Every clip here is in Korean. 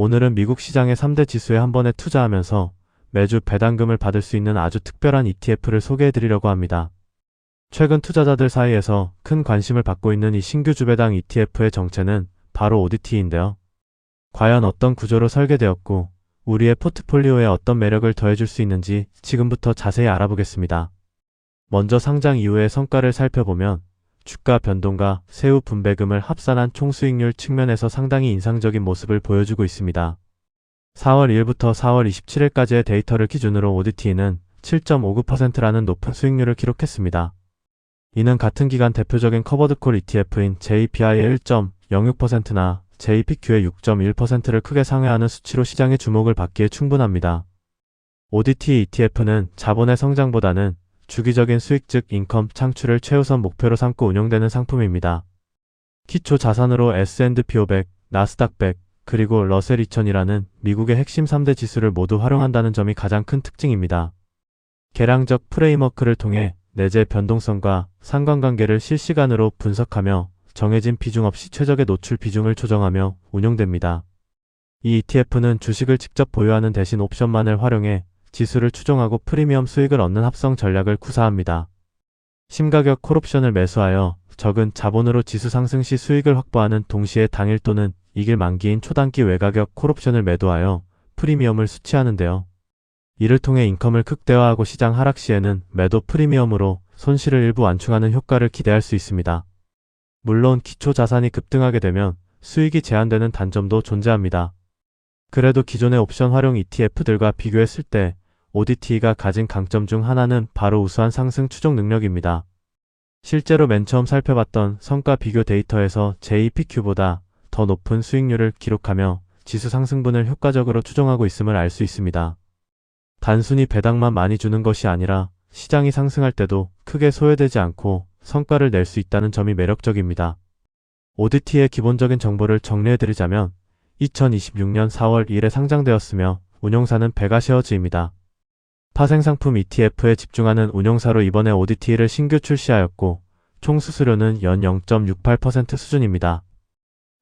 오늘은 미국 시장의 3대 지수에 한 번에 투자하면서 매주 배당금을 받을 수 있는 아주 특별한 ETF를 소개해 드리려고 합니다. 최근 투자자들 사이에서 큰 관심을 받고 있는 이 신규 주배당 ETF의 정체는 바로 ODT인데요. 과연 어떤 구조로 설계되었고 우리의 포트폴리오에 어떤 매력을 더해줄 수 있는지 지금부터 자세히 알아보겠습니다. 먼저 상장 이후의 성과를 살펴보면 주가 변동과 세후 분배금을 합산한 총수익률 측면에서 상당히 인상적인 모습을 보여주고 있습니다. 4월 1일부터 4월 27일까지의 데이터를 기준으로 ODT는 7.59%라는 높은 수익률을 기록했습니다. 이는 같은 기간 대표적인 커버드콜 ETF인 JPI의 1.06%나 JPQ의 6.1%를 크게 상회하는 수치로 시장의 주목을 받기에 충분합니다. ODT ETF는 자본의 성장보다는 주기적인 수익 즉 인컴 창출을 최우선 목표로 삼고 운용되는 상품입니다. 기초 자산으로 S&P 500, 나스닥 100, 그리고 러셀 2000이라는 미국의 핵심 3대 지수를 모두 활용한다는 점이 가장 큰 특징입니다. 계량적 프레임워크를 통해 내재 변동성과 상관관계를 실시간으로 분석하며 정해진 비중 없이 최적의 노출 비중을 조정하며 운용됩니다. 이 ETF는 주식을 직접 보유하는 대신 옵션만을 활용해 지수를 추종하고 프리미엄 수익을 얻는 합성 전략을 구사합니다. 심가격 콜옵션을 매수하여 적은 자본으로 지수 상승 시 수익을 확보하는 동시에 당일 또는 이길 만기인 초단기 외가격 콜옵션을 매도하여 프리미엄을 수취하는데요. 이를 통해 인컴을 극대화하고 시장 하락 시에는 매도 프리미엄으로 손실을 일부 완충하는 효과를 기대할 수 있습니다. 물론 기초 자산이 급등하게 되면 수익이 제한되는 단점도 존재합니다. 그래도 기존의 옵션 활용 ETF들과 비교했을 때 ODT가 가진 강점 중 하나는 바로 우수한 상승 추종 능력입니다. 실제로 맨 처음 살펴봤던 성과 비교 데이터에서 JPQ보다 더 높은 수익률을 기록하며 지수 상승분을 효과적으로 추종하고 있음을 알 수 있습니다. 단순히 배당만 많이 주는 것이 아니라 시장이 상승할 때도 크게 소외되지 않고 성과를 낼 수 있다는 점이 매력적입니다. ODT의 기본적인 정보를 정리해드리자면 2026년 4월 1일에 상장되었으며 운용사는 베가셰어즈입니다. 파생상품 ETF에 집중하는 운용사로 이번에 ODT를 신규 출시하였고 총 수수료는 연 0.68% 수준입니다.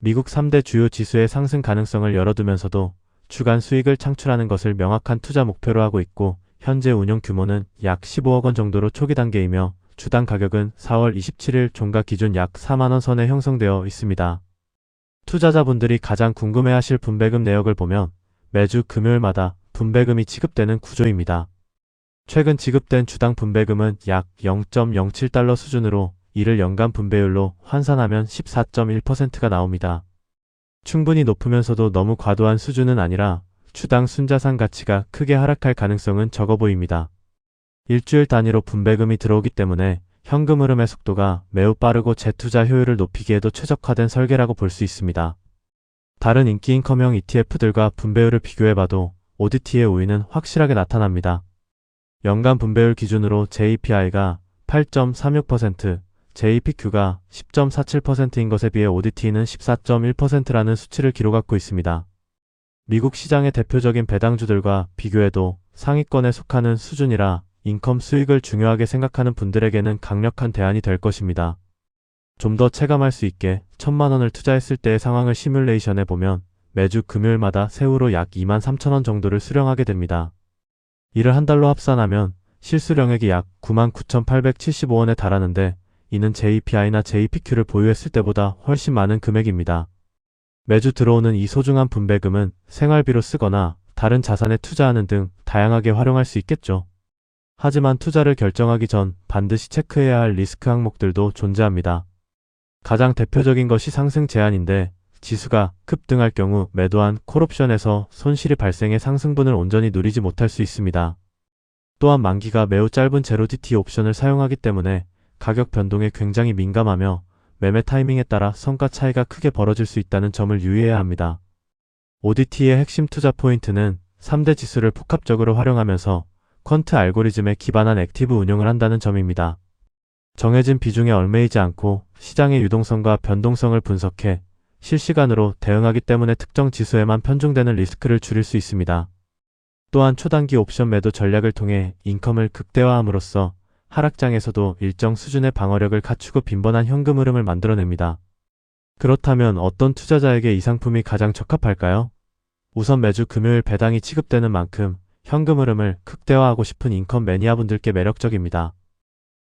미국 3대 주요 지수의 상승 가능성을 열어두면서도 주간 수익을 창출하는 것을 명확한 투자 목표로 하고 있고 현재 운용 규모는 약 15억 원 정도로 초기 단계이며 주당 가격은 4월 27일 종가 기준 약 4만원 선에 형성되어 있습니다. 투자자분들이 가장 궁금해하실 분배금 내역을 보면 매주 금요일마다 분배금이 지급되는 구조입니다. 최근 지급된 주당 분배금은 약 0.07달러 수준으로 이를 연간 분배율로 환산하면 14.1%가 나옵니다. 충분히 높으면서도 너무 과도한 수준은 아니라 주당 순자산 가치가 크게 하락할 가능성은 적어 보입니다. 일주일 단위로 분배금이 들어오기 때문에 현금 흐름의 속도가 매우 빠르고 재투자 효율을 높이기에도 최적화된 설계라고 볼 수 있습니다. 다른 인기 인컴형 ETF들과 분배율을 비교해봐도 ODT의 우위는 확실하게 나타납니다. 연간 분배율 기준으로 JPI가 8.36%, JPQ가 10.47%인 것에 비해 ODT는 14.1%라는 수치를 기록하고 있습니다. 미국 시장의 대표적인 배당주들과 비교해도 상위권에 속하는 수준이라 인컴 수익을 중요하게 생각하는 분들에게는 강력한 대안이 될 것입니다. 좀 더 체감할 수 있게 1000만원을 투자했을 때의 상황을 시뮬레이션해 보면 매주 금요일마다 세후로 약 23,000원 정도를 수령하게 됩니다. 이를 한 달로 합산하면 실수령액이 약 99,875원에 달하는데 이는 JPI나 JPQ를 보유했을 때보다 훨씬 많은 금액입니다. 매주 들어오는 이 소중한 분배금은 생활비로 쓰거나 다른 자산에 투자하는 등 다양하게 활용할 수 있겠죠. 하지만 투자를 결정하기 전 반드시 체크해야 할 리스크 항목들도 존재합니다. 가장 대표적인 것이 상승 제한인데 지수가 급등할 경우 매도한 콜옵션에서 손실이 발생해 상승분을 온전히 누리지 못할 수 있습니다. 또한 만기가 매우 짧은 제로DT 옵션을 사용하기 때문에 가격 변동에 굉장히 민감하며 매매 타이밍에 따라 성과 차이가 크게 벌어질 수 있다는 점을 유의해야 합니다. ODT의 핵심 투자 포인트는 3대 지수를 복합적으로 활용하면서 퀀트 알고리즘에 기반한 액티브 운용을 한다는 점입니다. 정해진 비중에 얽매이지 않고 시장의 유동성과 변동성을 분석해 실시간으로 대응하기 때문에 특정 지수에만 편중되는 리스크를 줄일 수 있습니다. 또한 초단기 옵션 매도 전략을 통해 인컴을 극대화함으로써 하락장에서도 일정 수준의 방어력을 갖추고 빈번한 현금 흐름을 만들어냅니다. 그렇다면 어떤 투자자에게 이 상품이 가장 적합할까요? 우선 매주 금요일 배당이 지급되는 만큼 현금 흐름을 극대화하고 싶은 인컴 매니아분들께 매력적입니다.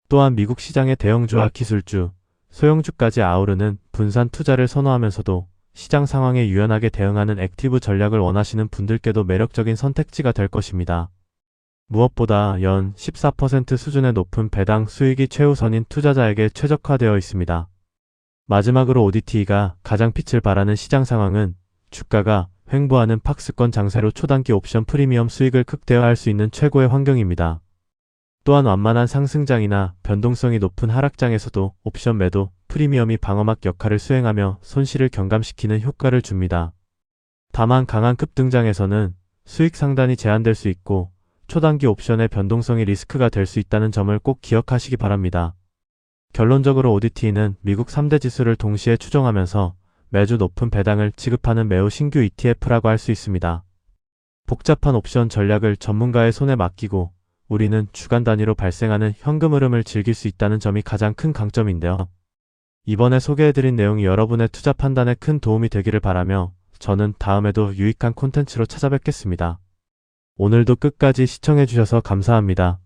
또한 미국 시장의 대형주와 기술주, 소형주까지 아우르는 분산 투자를 선호하면서도 시장 상황에 유연하게 대응하는 액티브 전략을 원하시는 분들께도 매력적인 선택지가 될 것입니다. 무엇보다 연 14% 수준의 높은 배당 수익이 최우선인 투자자에게 최적화되어 있습니다. 마지막으로 ODT가 가장 빛을 발하는 시장 상황은 주가가 횡보하는 박스권 장세로 초단기 옵션 프리미엄 수익을 극대화할 수 있는 최고의 환경입니다. 또한 완만한 상승장이나 변동성이 높은 하락장에서도 옵션 매도, 프리미엄이 방어막 역할을 수행하며 손실을 경감시키는 효과를 줍니다. 다만 강한 급등장에서는 수익 상단이 제한될 수 있고 초단기 옵션의 변동성이 리스크가 될 수 있다는 점을 꼭 기억하시기 바랍니다. 결론적으로 ODT는 미국 3대 지수를 동시에 추종하면서 매주 높은 배당을 지급하는 매우 신규 ETF라고 할 수 있습니다. 복잡한 옵션 전략을 전문가의 손에 맡기고 우리는 주간 단위로 발생하는 현금 흐름을 즐길 수 있다는 점이 가장 큰 강점인데요. 이번에 소개해드린 내용이 여러분의 투자 판단에 큰 도움이 되기를 바라며 저는 다음에도 유익한 콘텐츠로 찾아뵙겠습니다. 오늘도 끝까지 시청해주셔서 감사합니다.